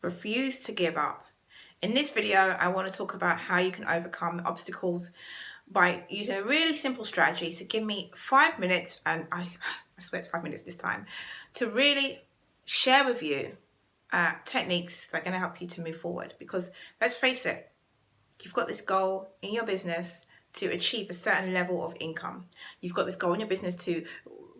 Refuse to give up. In this video, I want to talk about how you can overcome obstacles by using a really simple strategy. So give me 5 minutes, and I swear it's 5 minutes this time, to really share with you techniques that are going to help you to move forward. Because let's face it, you've got this goal in your business to achieve a certain level of income. You've got this goal in your business to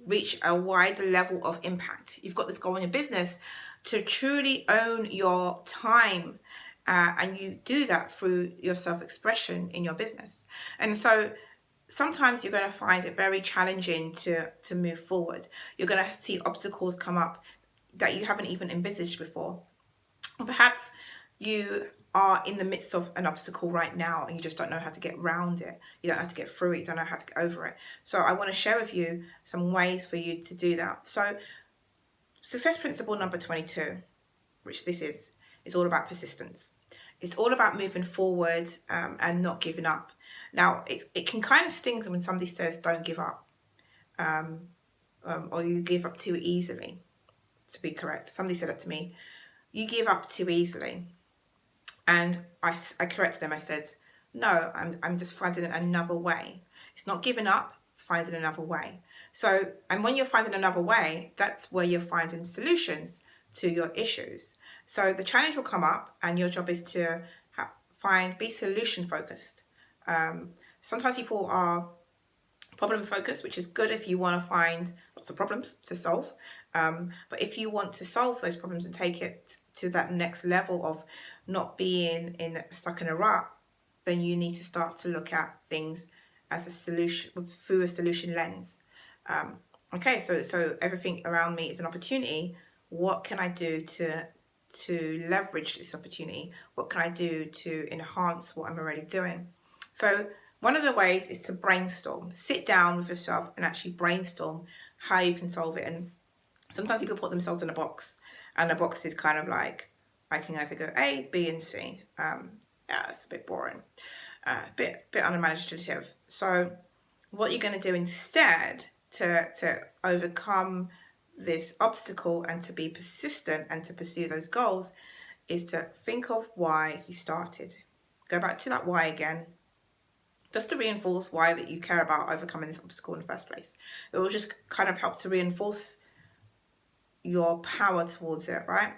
reach a wider level of impact. You've got this goal in your business to truly own your time. And you do that through your self-expression in your business. And so sometimes you're going to find it very challenging to move forward. You're going to see obstacles come up that you haven't even envisaged before. Or perhaps you are in the midst of an obstacle right now and you just don't know how to get around it. You don't know how to get through it. You don't know how to get over it. So I want to share with you some ways for you to do that. So success principle number 22, which this is all about persistence. It's all about moving forward and not giving up. Now, it can kind of sting when somebody says don't give up, or you give up too easily, to be correct. Somebody said that to me, you give up too easily. And I corrected them. I said, no, I'm just finding another way. It's not giving up, it's finding another way. So, and when you're finding another way, that's where you're finding solutions to your issues. So the challenge will come up and your job is to be solution focused. Sometimes people are problem focused, which is good if you want to find lots of problems to solve. But if you want to solve those problems and take it to that next level of not being stuck in a rut, then you need to start to look at things as a solution, through a solution lens. Okay, so everything around me is an opportunity. What can I do to leverage this opportunity? What can I do to enhance what I'm already doing? So one of the ways is to brainstorm. Sit down with yourself and actually brainstorm how you can solve it. And sometimes people put themselves in a box, and the box is kind of like, I can either go A, B, and C. Yeah, it's a bit boring, a bit unimaginative. So what you're going to do instead to overcome this obstacle and to be persistent and to pursue those goals is to think of why you started. Go back to that why again, just to reinforce why that you care about overcoming this obstacle in the first place. It will just kind of help to reinforce your power towards it, right?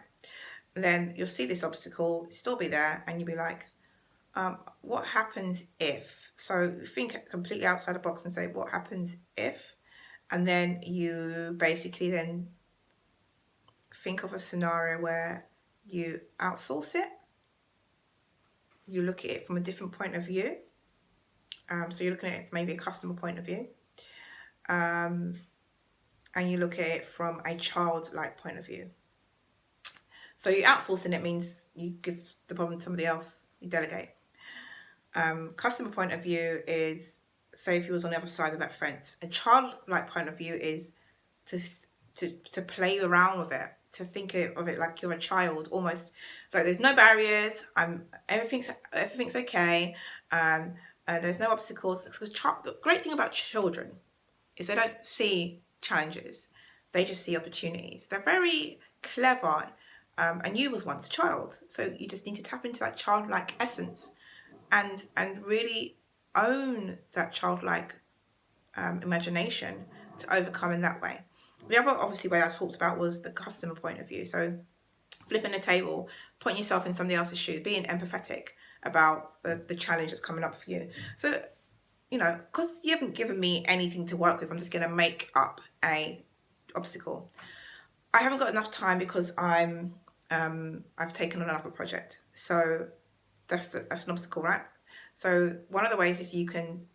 Then you'll see this obstacle still be there and you'll be like, what happens if? So think completely outside the box and say, what happens if? And then you basically then think of a scenario where you outsource it. You look at it from a different point of view. So you're looking at it from maybe a customer point of view. And you look at it from a childlike point of view. So you outsourcing it means you give the problem to somebody else, you delegate. Customer point of view is, say if you was on the other side of that fence. A childlike point of view is to play around with it, to think of it like you're a child, almost like there's no barriers. Everything's okay. There's no obstacles. Because the great thing about children is they don't see challenges; they just see opportunities. They're very clever, and you was once a child, so you just need to tap into that childlike essence, and really own that childlike imagination to overcome in that way. The other obviously way I talked about was the customer point of view. So flipping the table, putting yourself in somebody else's shoes, being empathetic about the challenge that's coming up for you. So, you know, because you haven't given me anything to work with, I'm just going to make up a obstacle. I haven't got enough time because I've taken on another project. So that's an obstacle, right? So one of the ways is you can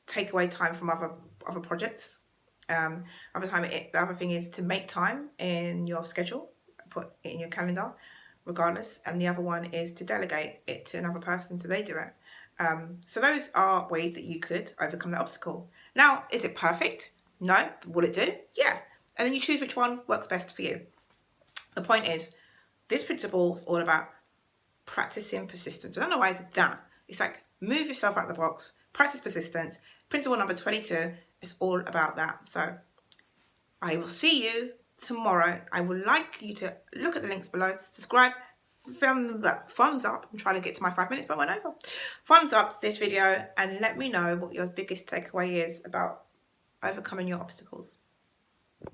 take away time from other projects. The other thing is to make time in your schedule, put it in your calendar, regardless. And the other one is to delegate it to another person so they do it. So those are ways that you could overcome the obstacle. Now, is it perfect? No. Will it do? Yeah. And then you choose which one works best for you. The point is, this principle is all about practicing persistence. I don't know why I did that. It's like move yourself out of the box, practice persistence. Principle number 22 is all about that. So I will see you tomorrow. I would like you to look at the links below, subscribe, thumbs up. I'm trying to get to my 5 minutes, but I went over. Thumbs up this video and let me know what your biggest takeaway is about overcoming your obstacles.